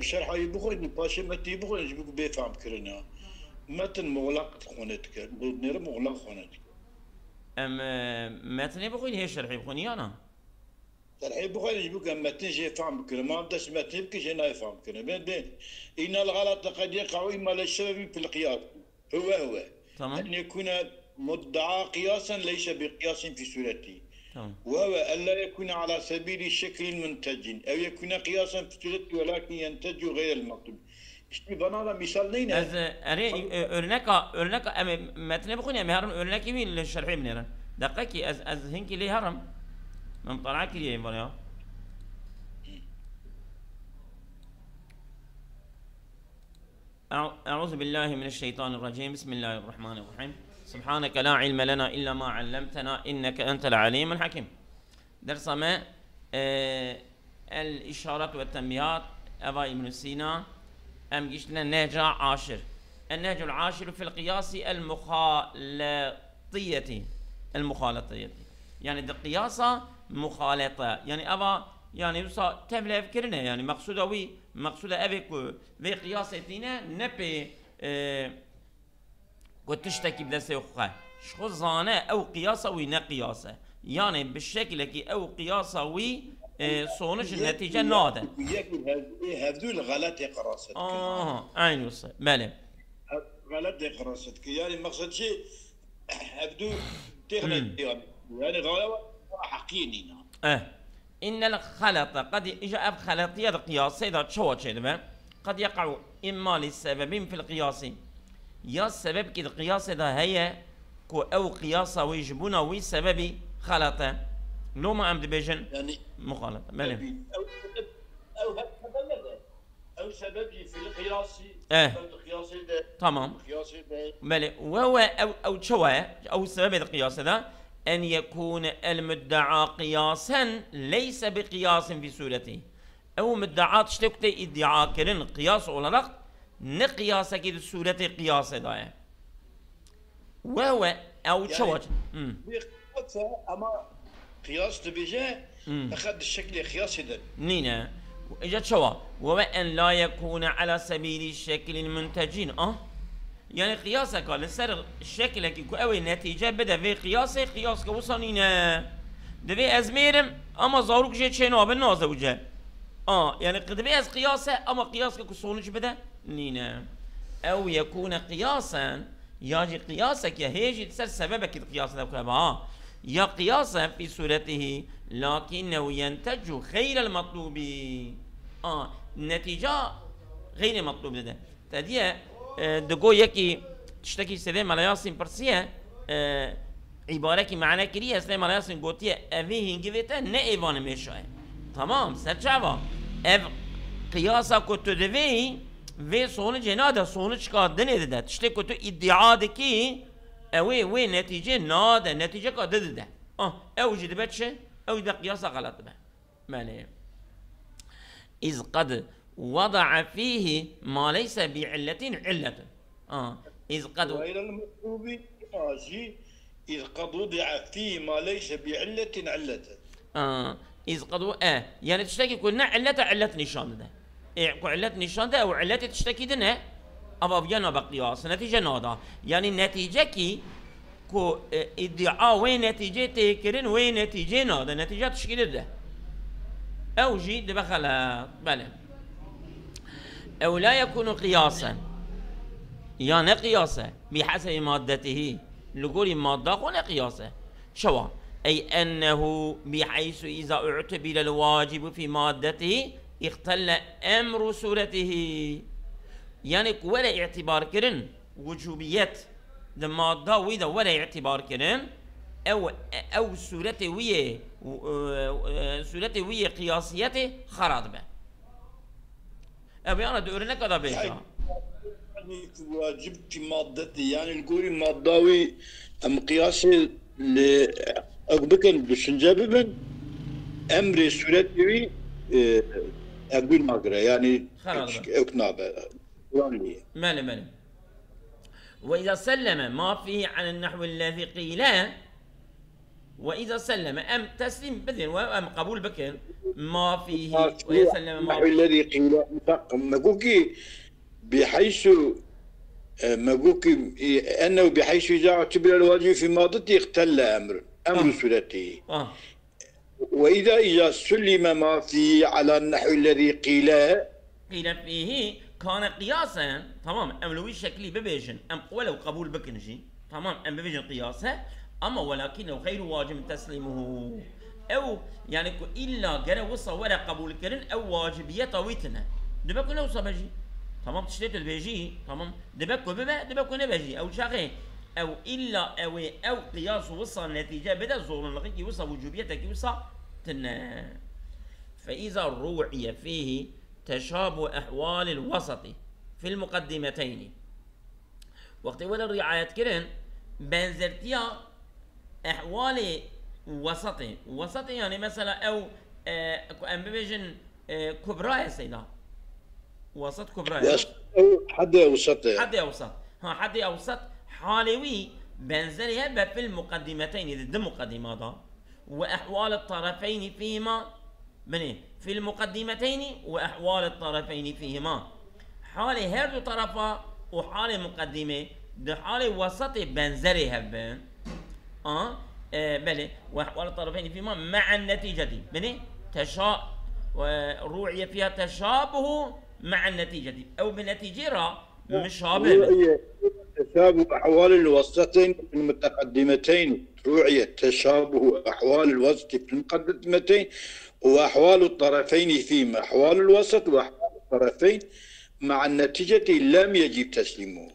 شرحه يبغون باشا متى يبغون يجيبوك بيفهم كرنا متن مغلق خونتك نير مغلق خونتك ام متن بخوين هي شرحي بخوني انا شرحه يبغون يجيبوك متن جي فهم كرنا ما بدش متن يبكي جي لا يفهم كرنا بين إن الغلط قد يقع إما للسبب في القياس هو تمام أن يكون مدعى قياسا ليس بقياس في صورته تمام وهو ألا يكون على سبيل الشكل المنتج أو يكون قياسا في صورته ولكن ينتج غير المطلوب. İşte bana da misal neyine? از اري örnek ام متن بخوني ام هرم örnek مين للشرحي من هرم دقيقي از هنكي لي هرم من طلعك لي يا أعوذ بالله من الشيطان الرجيم بسم الله الرحمن الرحيم سبحانك لا علم لنا إلا ما علمتنا إنك أنت العليم الحكيم درس ما الإشارات والتنبيهات أبا ابن سينا أم جشنا النهج عاشر النهج العاشر في القياس المخالطية يعني القياسة مخالطة يعني أبا يعني وصا تبلا فكرنا يعني مقصودة أبيك في قياستنا نبي كنت تشتكي بدسي أخوة شخص زانه أو قياسة وينا قياسة يعني بالشكل كي أو قياسة وي صونش النتيجة ناده هذول غلط قراصتك عين وصل بله غلط قراصتك يعني مقصد شيء هذول تغلط يعني غلط حقيني إن الخلط قد إجا خلطية القياس إذا شو شيء قد يقع إما لسبب في القياس يا السبب كده القياس إذا هي أو قياس ويجبنا وسبب خلطة لو ما عم دبيجن يعني مخالطة بله أو سبب في القياس تمام بله وهو أو شو أو سبب القياس هذا أن يكون المدعى قياسا ليس بقياس في صورته أو مدعى تشتكت ادعاء كرن قياس ولا رقت نقياس كده صورة قياس داية وهو أو شو أما قياس تبيجه أخذ الشكل قياس ده نينا إجا شو وهو أن لا يكون على سبيل الشكل المنتجين يعني قياسك على سر شكلك يكون أول نتيجة بدأ في قياسك وصلنا دبي أزميرم أما زاروك جت شيء نوع بالنازة وجه يعني قد بي أز قياسه أما قياسك كسونش بدأ نينا أو يكون قياسا يجي قياسك يا هيجي تسر سببك القياس ده يا قياسا في صورته لكنه ينتج غير المطلوب النتيجة غير المطلوب ده تديه دقو يكي تشتكي سلام على ياسين برسيه عبارة كي معناه كريه سلام على ياسين قوتيه أفيه هنجيبته نأيوان مشاه تمام سرچاوا اف قياسا كنت دوی و سونج ناده سونج کا دنه ده تشته كنت ادعا دكي اوي نتيجه ناده نتيجه کا ده او جد بتشه او ده قياسا غلط به معنی إذ قد وضع فيه ما ليس بعلة علة إذ قد غير المطلوب إذ قد وضع فيه ما ليس بعلة علة إذ قد يعني تشتكي كنا علة نشان ده علة نشان ده أو علة تشتكي دنا أبا بيانا بقياس نتيجة نادا يعني نتيجة كي كو ادعاء وين نتيجة تكرن وين نتيجة نادا نتيجة تشكيل ده أو جيد بخلا بله أو لا يكون قياسا يعني قياسا بحسب مادته لقول مادة ولا قياسا شو أي أنه بحيث إذا اعتبر الواجب في مادته اختل أمر صورته يعني ولا اعتبار كرن وجوبيات المادة وإذا ولا اعتبار كرن أو صورته ويا قياسيته خراب به أبي أنا دورنا كذا بيجا يعني واجب في مادتي يعني نقول ماداوي أم قياسي ل أقبكن بشنجابي من أمر سورتي أقول ما أقرأ يعني أقنابة مالي وإذا سلم ما فيه عن النحو الذي قيل وإذا سلم أم تسليم بذن وأم قبول بكر ما فيه ويسلم ما النحو الذي قيل مقوكي بحيث مقوكي أنه بحيث إذا اعتبر الواجب في ماضته اختل أمر صورته. وإذا سلم ما فيه على النحو الذي قيل فيه كان قياسا تمام أم لو شكلي ببيجن أم ولو قبول بكنجي تمام أم ببيجن قياسا أما ولكنه غير واجب تسليمه أو يعني إلا جرى وصل ولا قبول كرن أو واجبية طويتنا دبكو لو صبجي تمام تشتري البيجي تمام دبكو ببا دبكو نبجي أو شغي أو إلا أو قياس وصل نتيجة بدا زول لقيك وصل وجوبيتك وصل تنا. فإذا روعي فيه تشابه أحوال الوسط في المقدمتين وقت ولا الرعاية كرن بنزرتيا أحوال وسط يعني مثلا أو أم بيجن كبرى سيدا وسط كبرى حد أوسط حد أوسط حالوي بنزلها في المقدمتين ضد مقدمات وأحوال الطرفين فيهما في المقدمتين وأحوال الطرفين فيهما حال هردو طرفا وحال مقدمة ده حال وسط بنزلها بين بلي وأحوال الطرفين فيهما مع النتيجة بلي روعي فيها تشابه مع النتيجة أو بنتيجة را مشابه تشابه أحوال الوسطين في المتقدمتين روعية تشابه أحوال الوسط في المقدمتين وأحوال الطرفين فيما أحوال الوسط وأحوال الطرفين مع النتيجة لم يجب تسليمه.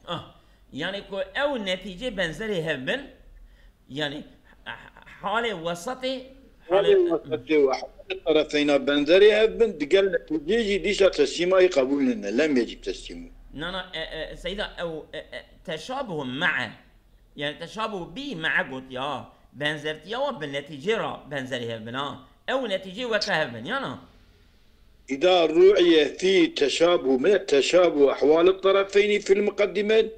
يعني أو النتيجة بنزلها بن يعني حالة وسطي وأحوال الطرفين بنزلها بن دقل نتيجة ديش تسليمه قبول لنا لم يجب تسليمه. نانا سيدة أو تشابه مع يعني تشابه بي مع قلت يا بنزرت يا وبالنتيجة را بنزلها بنا أو نتيجة وكهب بن يانا إذا رؤية في تشابه من التشابه أحوال الطرفين في المقدمة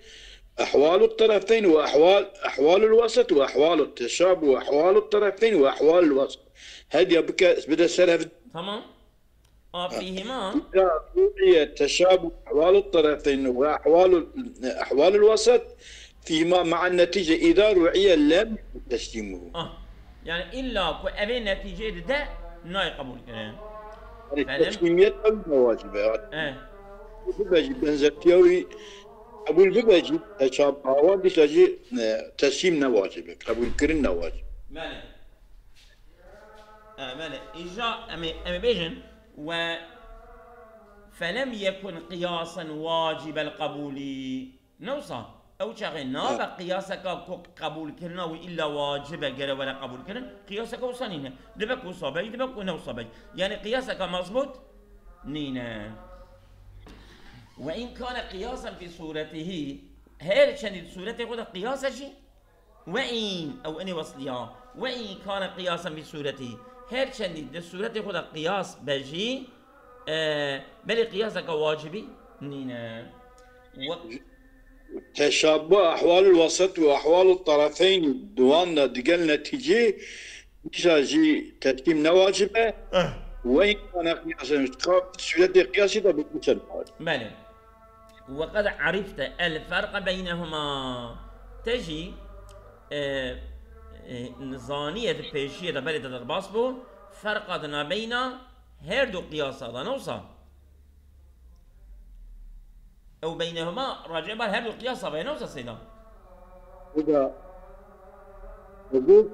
أحوال الطرفين وأحوال الوسط وأحوال التشابه وأحوال الطرفين وأحوال الوسط هذه بدأ سلف تمام فيهما إذا رؤية تشابه أحوال الطرفين وأحوال الوسط فيما مع النتيجة إذا رؤية لم تسلمه يعني إلا أبي النتيجة ده ناي قبول كلام التسليمية الواجبات بباجي بنزرتيوي قبول بباجي تشابه وادي تجي تسليم نواجب قبول كرن نواجب ماله ماله إجا أمي بيجن فلم يكن قياسا واجب القبول نوصى أو شغلنا بقياسك قبول كرنا وإلا واجب غير ولا قبول كرنا قياسك وصانينا دبك وصابي دبك ونوصابي يعني قياسك مظبوط نينا وإن كان قياسا في صورته هير شنيد صورته قد قياسا شيء وإن أو أني وصليا وإن كان قياسا في صورته هير شنيد صورته قد قياس بجي بل قياسك واجبي نينا تشابه أحوال الوسط وأحوال الطرفين دوانا دقل نتيجة جي تسليم نواجبه وإن كان قياسا سورة قياسي ده بكل بلى وقد عرفت الفرق بينهما تجي نظانية بيشية بلد الباسبو فرق بين هردو قياسا نوصى أو بينهما راجع بها هردو قياسا بينوصى سيدا إذا وجود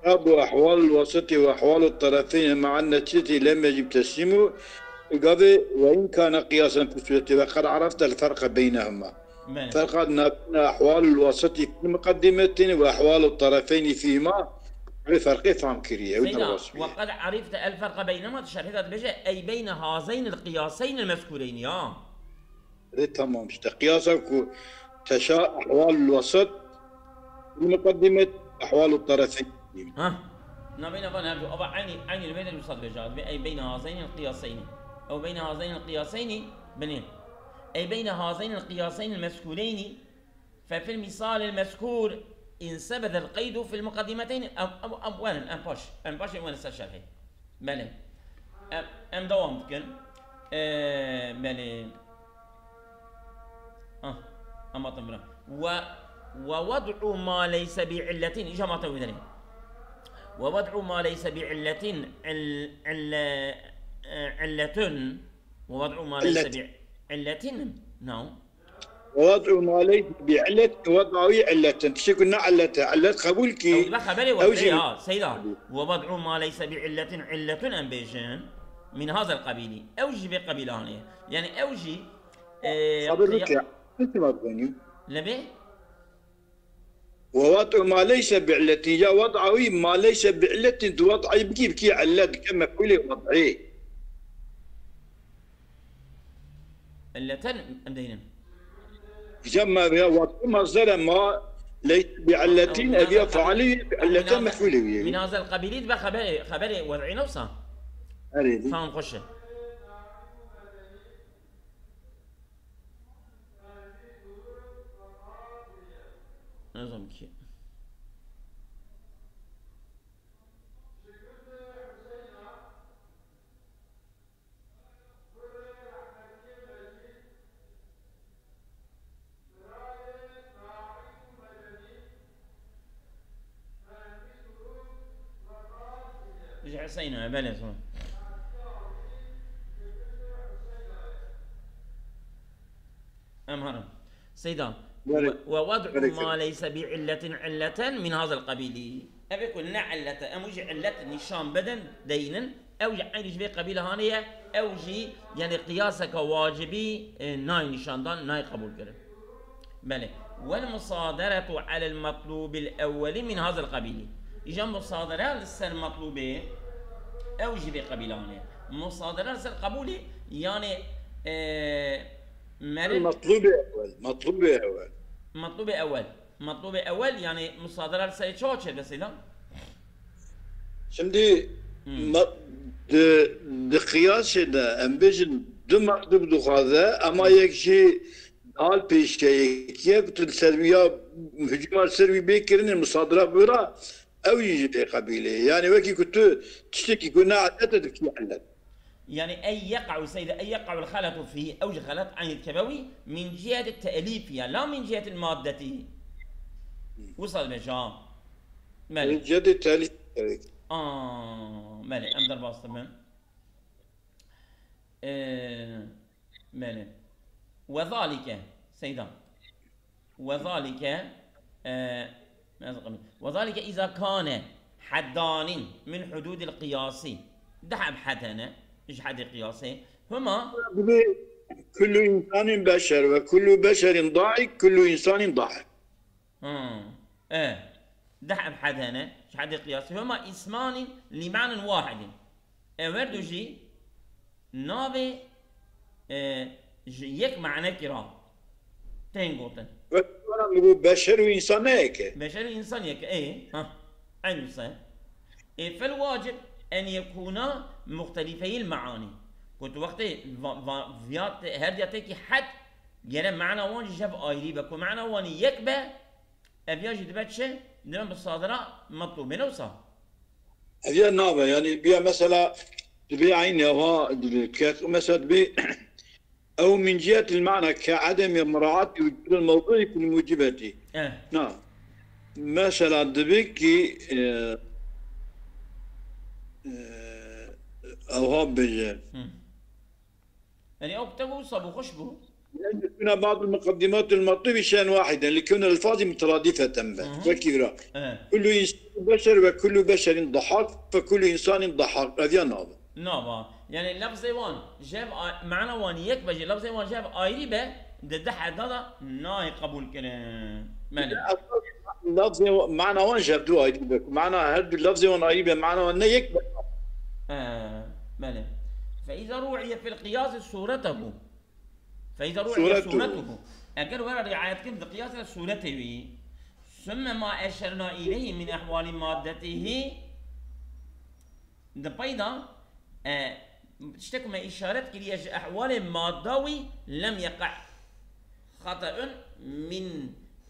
تشابه أحوال الوسط وأحوال الطرفين مع النتيجة لم يجب تسليمه قضي وإن كان قياسا في السورة وقد عرفت الفرق بينهما فرق بين أحوال الوسط في المقدمة وأحوال الطرفين فيما الفرق فهم كريه وقد عرفت الفرق بينهما تشرحت بجاء أي بين هذين القياسين المذكورين يا تمام قياسك أحوال الوسط في المقدمة أحوال الطرفين نبين فنهجو أبا عيني البيت الوسط بجاء أي بين هذين القياسين أو بين هذين القياسين بنين أي بين هذين القياسين المذكورين ففي المثال المذكور إن ثبت القيد في المقدمتين أولا أم باش وين الشرحي بله أم دوام ممكن بله أما طبعا ووضع ما ليس بعلة إيش ما توي ووضع ما ليس بعلة علة ووضع ما ليس بعلة نعم ووضع ما ليس بعلة وضعه علة تشي قلنا علة قبول كي أوجه سيدا ووضع ما ليس بعلة علة أم بيجن من هذا القبيل أوجي بقبيلانية يعني أوجي لبي ووضع ما ليس بعلة جا وضعه ما ليس بعلة وضعه بكيف كي علة كما كل وضعه علة أم دينا جمع بها وضع مصدر ما ليس بعلة أبي فعلي بعلة مفعولة من هذا القبيل بخبر وضعي نفسه أريد فهم خشه نظام كي رجع سينا بلى أمهرم سيدا ووضع ما ليس بعلة علة من هذا القبيل أبي كل علة أموجي علة نشان بدن دينا أو يعني جبي قبيلة هانية أو جي يعني قياسك واجبي ناي نشان دان ناي قبول كره بلى والمصادرة على المطلوب الأول من هذا القبيل إجا مصادرة لسه المطلوبة أو جبي قبيلة هانية مصادرة لسه القبول يعني مطلوب أول يعني مصادرة لسه شو شيء بس إذا شمدي قياس ده أم بيجن دم مطلوب هذا أما يكشي حال پیش که تلسرویا هجوم سروی بیکرین المصادره برا او يجي قبيله يعني وكي كنت تشتكي كنا عدت في علت يعني أي يقع سيدة أي يقع الخلط فيه أوج خلط عن الكبوي من جهة التأليف لا من جهة المادة وصل بجام من جهة التأليف مالي أم درباس تمام مالي وذلك سيدة وذلك وذلك إذا كان حدان من حدود القياس دحب حدنا إيش حد قياسي هما كل إنسان بشر وكل بشر ضاحك كل إنسان ضاحك دحب حدنا إيش حد قياسي هما اسمان لمعنى واحد وردوجي نابي يك معنى كرا تنقطن بشر وإنسان هيك بشر وإنسان هيك عين صحيح فالواجب أن يكونا مختلفي المعاني كنت وقت فيات هرديتك حد يعني معنى وان جاب آيري بكو معنى وان يكبه أبيا جدبتش نعم بالصادرة مطلوب منه وصا أبيا نابا يعني بيا مثلا تبي عيني أو مثلا تبي أو من جهة المعنى كعدم مراعاة وجود الموضوع في الموجبات نعم مثلا تبي أو هابج يعني أو بتقول صابو خشبو هنا بعض المقدمات المطلوبة شيئا واحدا لكون الألفاظ مترادفة فكذا كل إنسان بشر وكل بشر ضحاك فكل إنسان ضحاك هذا نابا نابا يعني لفظ وان جاب معنى وان يكبج لفظ وان جاب آيري به ده حد هذا ناي قبول كنا مالي لفظ معنى وان جاب دو آيري به معنى هذا اللفظ وان آيري به معنى وان يكبج مالي فإذا روعي في القياس صورته فإذا روعي صورته أجل ورا رعايتكم بقياس صورته ثم ما أشرنا إليه من أحوال مادته ده بيضا تشتكوا ما إشارات كلية أحوال مادوي لم يقع خطأ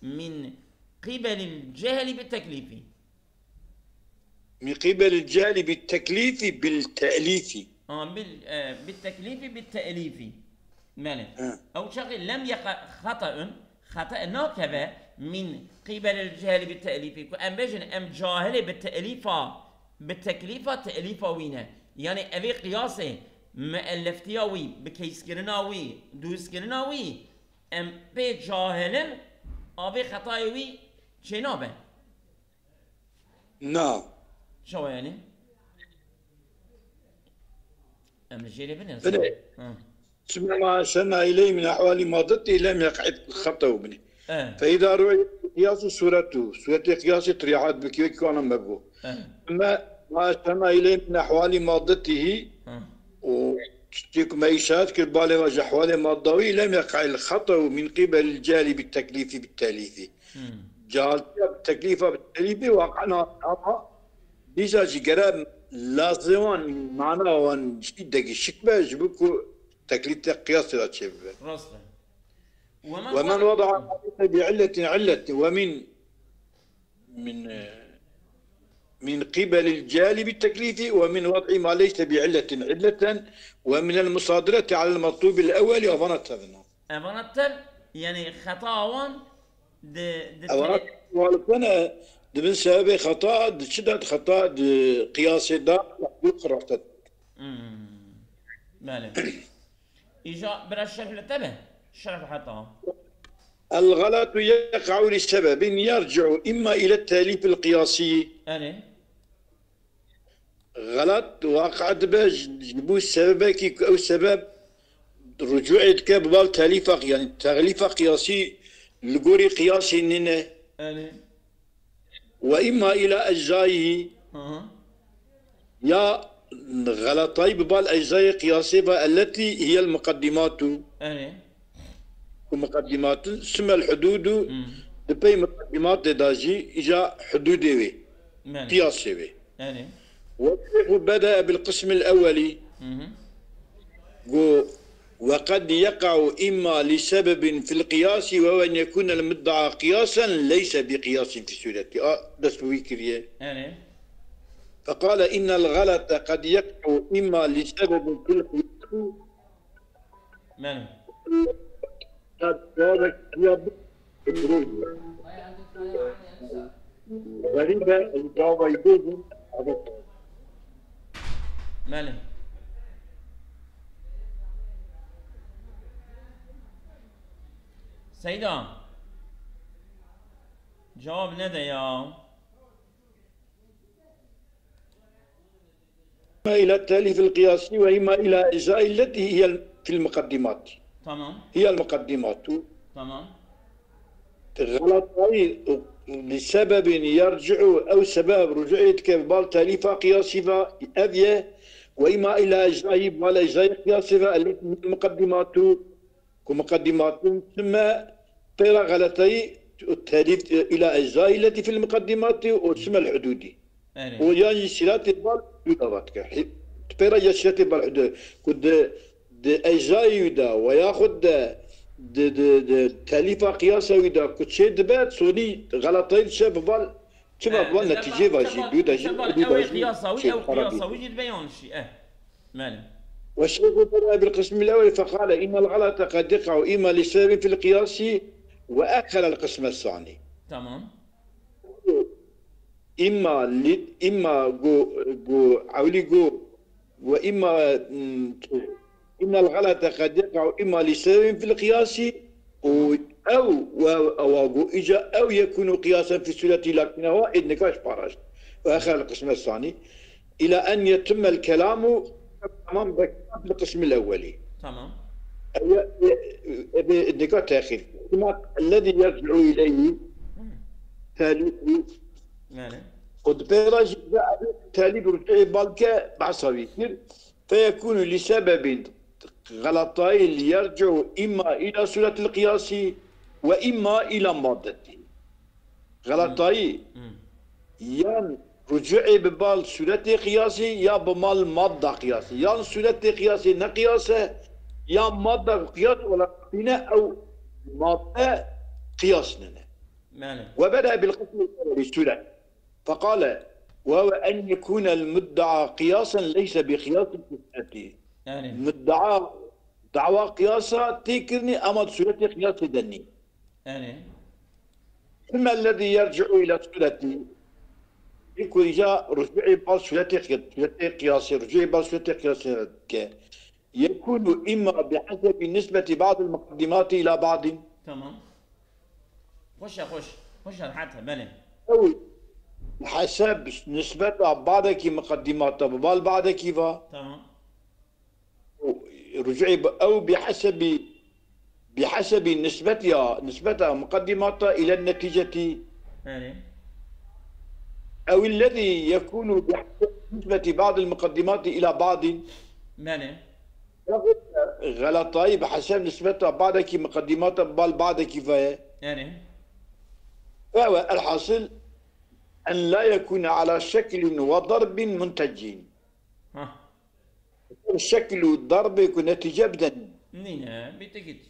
من قبل الجهل بالتكليف. من قبل الجهل بالتكليف بالتأليف. بالتكليف بالتأليف. ماله. أو شغل لم يقع خطأ ناكبة من قبل الجهل بالتأليف. أم بيجن أم جاهل بالتكليف تأليفا وينه. يعني أبي قياسه مألفتياوي بكيسكرناوي دوسكرناوي أم بي جاهلن أبي خطايوي شنابه. نعم. شو يعني؟ أم الجيري بني. ما سمع إليه من أحوال ماضته لم يقع الخطأ بني. فإذا رؤي قياس صورته قياس طريعات بكي كان مبو. ما سمع إليه من أحوال ماضته وتيك معيشات كالبالي وجه أحوال ماضوي لم يقع الخطأ من قبل الجهل بالتكليف بالتأليف. جهل بالتكليف بالتأليف وقعنا ديجا جرام لازمان معنا وان شدة شكبة جبكو تكليف قياس لا تشبه. ومن وضع بعلة من قبل الجهل بالتكليف ومن وضع ما ليس بعلة ومن المصادرة على المطلوب الأول أفنتر يعني خطاوان أنا دبن سبب خطأ شدة خطأ قياس دا يقرأ. ماله. إجا برا الشكل تبه شرح حتى. الغلط يقع لسبب يرجع إما إلى التأليف القياسي. غلط وقع باش جبو السبب أو سبب رجوع كبال تأليف يعني تغليف قياسي لقوري قياسي نينه. وإما إلى أجزائه يا غلطي ببال أجزاء قياسية التي هي المقدمات. ومقدمات ثم الحدود دبي مقدمات داجي إجا حدودي قياسي. وبدأ بالقسم الأولي وقد يقع إما لسبب في القياس وهو أن يكون المدعى قياسا ليس بقياس في سورته. فقال إن الغلط قد يقع إما لسبب في القياس. غريبة الجواب يجوز. سيدا جواب ندى يا إما إلى التأليف القياسي وإما إلى أجزاء التي هي في المقدمات. تمام. هي المقدمات. تمام. غلط لسبب يرجع أو سبب رجوع كبال تأليف قياسي أذية وإما إلى أجزاء ولا أجزاء قياسي التي من المقدمات ومقدمات ثم طير غلطي التأليف إلى أجزاء التي في المقدمات وثم الحدودي. ويعني سلات البال يدواتك طير يسلات البال حدود كد أجزاء يدا وياخذ تأليف قياسا يدا كد شيء دبات سوني غلطين شاب بال شباب بال نتيجة باجي بيدا أو قياساوي أو قياساوي جد بيان شيء ماله. والشيخ بدأ بالقسم الأول فقال إن الغلط قد يقع إما لسبب في القياس وأكل القسم الثاني. تمام. إما وإما إن الغلط قد يقع إما لسبب في القياس أو يكون قياسا في السورة لكنه النقاش باراج وأخر القسم الثاني إلى أن يتم الكلام تمام بالقسم الأولي. تمام. النقاش تأخير الذي يرجع إليه تاليف قد بيراج تاليف رجع بالك بعصبي فيكون لسبب غلطين يرجع إما إلى سورة القياس وإما إلى مادته. غلطين يان رجوعي ببال سورة قياسي يا بمال مادة قياسي يا سورة قياسي نقياسة يا مادة قياس ولا قينا أو مادة قياسنا وبدأ بالقسم الثلاثي فقال وهو أن يكون المدعى قياسا ليس بقياس الكفاية. المدعى دعوى قياسا تكرني أما سورة قياس دني. ثم الذي يرجع إلى سورة يكون جاء رجوعي بال سورة قياس رجوعي بال سورة قياس يكون إما بحسب نسبة بعض المقدمات إلى بعض. تمام. خش الحتة بني. أو حسب نسبة بعضك مقدمات ببال بعضك كيفا. تمام. رجوعي أو بحسب نسبة مقدمات إلى النتيجة. أو الذي يكون بحسب نسبة بعض المقدمات إلى بعض. غلطاي بحسب نسبة بعضك مقدمات بال بعض كفاية. فهو الحاصل أن لا يكون على شكل وضرب منتجين. الشكل والضرب يكون نتيجة بدني. نعم بالتأكيد.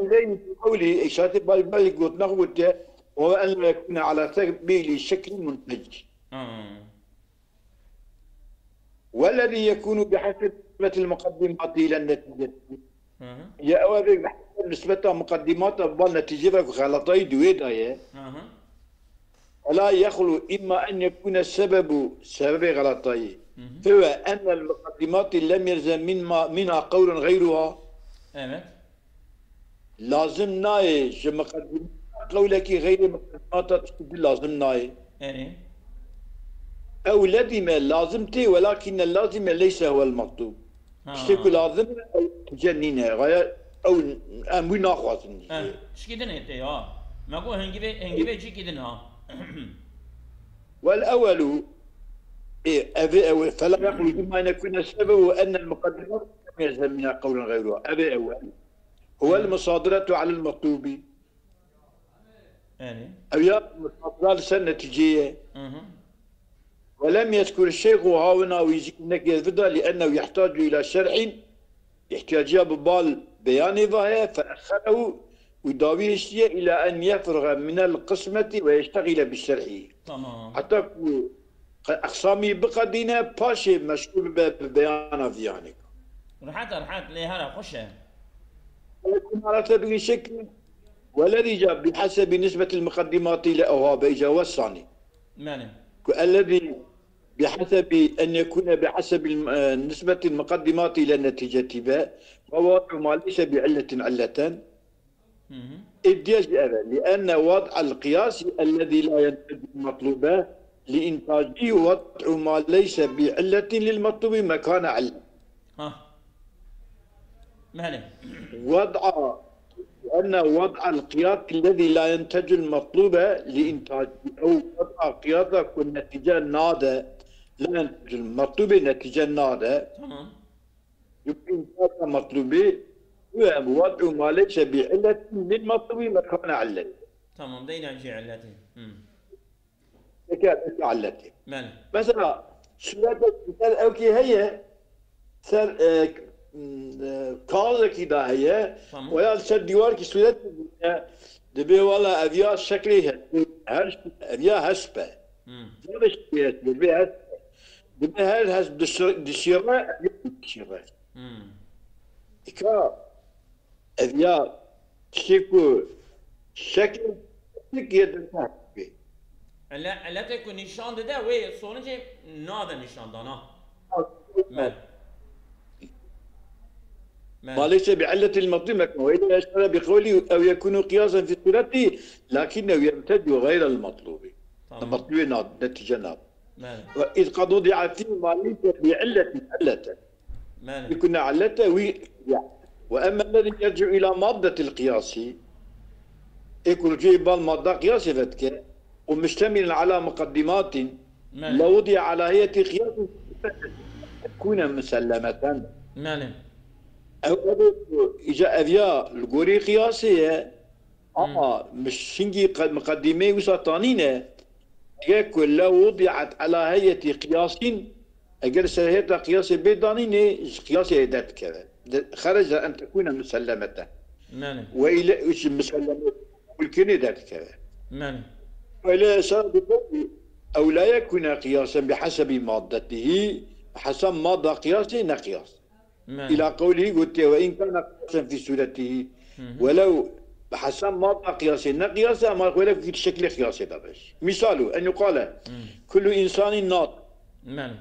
إليه في قوله إشارة بالمالك وتنغوته وهو أن لا يكون على سبيل شكل منتج. والذي يكون بحسب نسبة المقدمات إلى النتيجة. يا أوابك بحسب نسبة مقدمات بالنتيجة غلطي دويدا. ولا يخلو إما أن يكون السبب سبب غلطي فهو أن المقدمات لم يلزم منها قول غيرها. لازم ناي مقدمات قولك غير مقدمات لازم ناي. أو لازم لازمتي ولكن اللازم ليس هو المطلوب. اشتكوا لازم أو جنينة غير أو أمونا خاصني. إيش كده نتي ما هو هنجيب شيء كده والأول فلا يقول بما أن يكون السبب أن المقدمات لم يلزم منها قول غيرها. أبي أول هو المصادرة على المطلوب. أو يا مصادرة لسنة نتيجية. ولم يذكر الشيخ هنا ويجيك يذكر لأنه يحتاج إلى شرح يحتاج ببال بيان ظاهر فأخره ويداوي الشيء إلى أن يفرغ من القسمة ويشتغل بالشرح. تمام. حتى أقسامي بقدينا باشي مشغول ببيان ذيانك. رحت ليه هلا خشه. يكون على سبيل الشكل والذي جاء بحسب نسبة المقدمات إلى أوهاب إجا الثاني. الذي بحسب أن يكون بحسب نسبة المقدمات إلى النتيجة باء ووضع ما ليس بعلة علة. إدياج لأن وضع القياس الذي لا ينتج المطلوب لإنتاجه وضع ما ليس بعلة للمطلوب مكان علة. لأن وضع القياس الذي لا ينتج المطلوب لإنتاجه أو وضع قياس يكون نتيجة نادى لا ينتج المطلوب نتيجة نادى. يمكن إنتاج مطلوبه ووضع ما ليس بعلة للمطلوب مكان علة. تمام دينا نجي علته. علته. مثلا سورة أوكي هي سر كذا كده هي ويا سر ديوار كي سورة دبي ولا أبيا شكلها هرش أبيا هسبة. مش دبي هس دبي هس دشيرة دشيرة. إكا أبيا شكو شكل يدرك به. لا تكون نشان ده وين صونجي نادا نشان دانا. ما ليس بعلة المطلوب وإلا يشترى بقوله أو يكون قياسا في صورته لكنه يمتد غير المطلوب. المطلوب نتيجة ناد. وإذ قد وضع فيه ما ليس بعلة علة. يكون علته وأما الذي يرجع إلى مادة القياس يكون جيب المادة قياس فتك ومشتمل على مقدمات لو وضع على هيئة قياس تكون مسلمة. أو إجا أبيا الجوري قياسية مش شنجي مقدمة وسطانينة يكون لو وضعت على هيئة قياس أجلس هيئة قياس بيضانينة قياس يدات كذا خرج أن تكون مسلمة. وإلى إيش مسلمة والكني ذات كذا. ماني. وإلى سبب أو لا يكون قياسا بحسب مادته، حسب مادة قياسه نقياس. ماني. إلى قوله قلت وإن كان قياسا في صورته ولو بحسب مادة قياسه نقياس، ما ولو في شكل قياسه دابش. مثاله أن يقال كل إنسان ناطق ماني.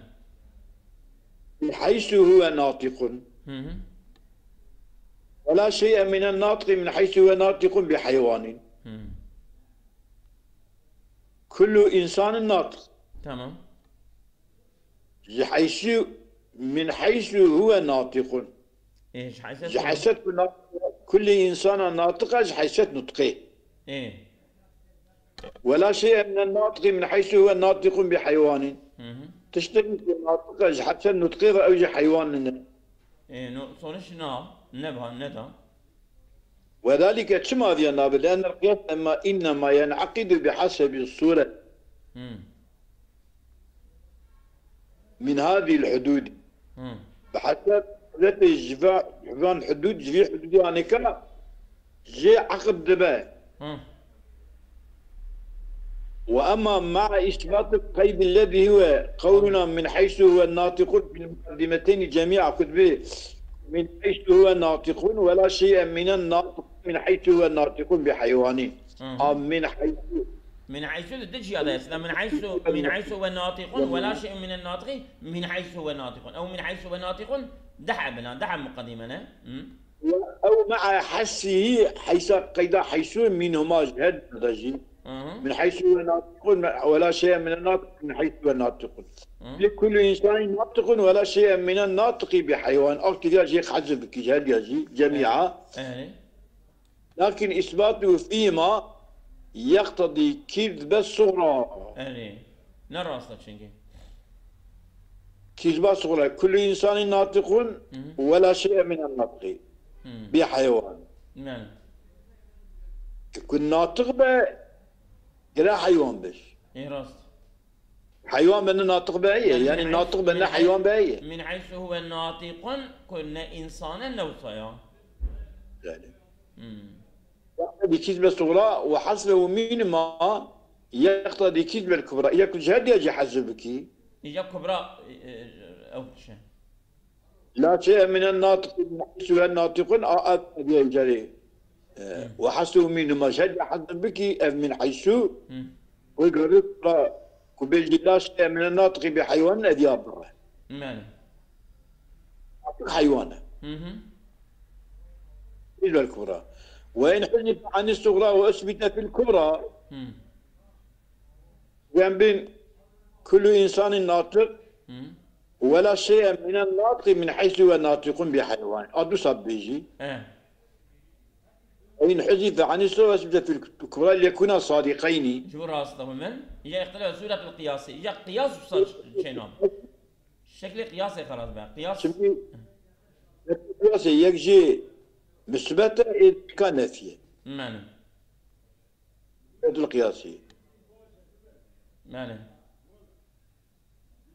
حيث هو ناطق، ولا شيء من الناطق من حيث هو ناطق بحيوان. كل إنسان ناطق. تمام. من حيث هو ناطق. ايش حيث؟ حيث كل إنسان ناطق حيث نطقه. ايه. ولا شيء من الناطق من حيث هو ناطق بحيوان. تشتغل في الناطق حيث نطقه أو حيوان. ايه صونش نبها ندى. وذلك كما ذينا لأن القياس إنما ينعقد بحسب الصورة من هذه الحدود بحسب ذات جفان حدود جفي حدود يعني كما جي عقد دبا. وأما مع إثبات القيد الذي هو قولنا من حيث هو الناطق في المقدمتين جميع كتبه من حيث هو ناطق ولا شيء من الناطق من حيث هو ناطق بحيوان. من حيث الدجي هذا يسلم من حيث هو ناطق ولا شيء من الناطق من حيث هو ناطق أو من حيث هو ناطق دحى مقدمنا. أو مع حسه حيث قيد حيث منهما جهد دجي من حيث هو ناطق ولا شيء من الناطق من حيث هو ناطق. لكل إنسان ناطق ولا شيء من الناطق بحيوان. أو كذا شيء حذف كجهد يجي جميعا. لكن إثباته فيما يقتضي كذب الصغرى. نرى أصلا شنكي. كذب الصغرى كل إنسان ناطق ولا شيء من الناطق بحيوان. نعم. يكون ناطق بلا حيوان بس. إيه راست. حيوان بنا ناطق بأيه يعني الناطق بنا حيوان بأيه. من حيث هو ناطق كنا إنسانا نوصيا. يعني. بكذبة الصغرى وحسبه من ما يقتضي كذبة الكبرى. إذا كنت جهد يجي حسبك. إذا كبرى أو شيء. لا شيء من الناطق من حيث هو الناطق يجري. وحسبه من ما جهد حسبك من حيث ويقرب كبير لا شيء من الناطق بحيوان أذي أبره. ماله. حيوانه. كذبة الكبرى. وإن حذف عن الصغرى وأثبت في الكبرى بين كل إنسان ناطق ولا شيء من الناطق من حيث هو ناطق بحيوان. أدو صبيجي. وإن حذف عن الصغرى وأثبت في الكبرى ليكونا صادقين. شو راسته من؟ يجي يختلف سورة القياس. يجي قياس شيء نوع. شكل قياسي خلاص بقى قياس. القياس يجي مثبتة إذا كان نافية. معنى. القياسي. معنى.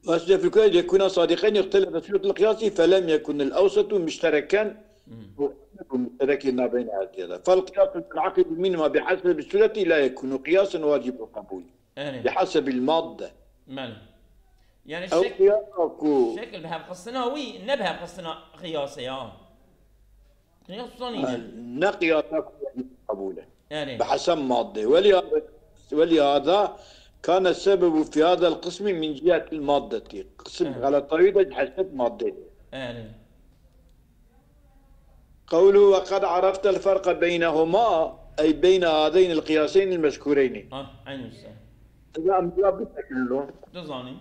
وأسجل في الكل يكون صادقين يختلف صورة القياسي فلم يكن الأوسط مشتركا مشتركين بين هذه. فالقياس العقد منهما بحسب الصورة لا يكون قياسا واجب القبول. بحسب المادة. معنى. يعني الشكل شكل بها بقصناوي نبها بقصنا قياسي قياس صنيع. نقياس قبوله. بحسب مادة ولهذا كان السبب في هذا القسم من جهة المادة. قسم على طريقة حسب مادة. قوله وقد عرفت الفرق بينهما أي بين هذين القياسين المذكورين. عين السهل. إذا أمدلا بالسكن تظاني.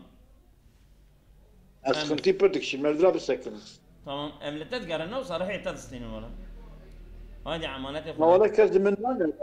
أسخنتي برتكشي مدلا بالسكن. تمام. أملتت قرنه وصار هي تدستين ولا. هذه عمانات. ما ولا كذب من ماذا؟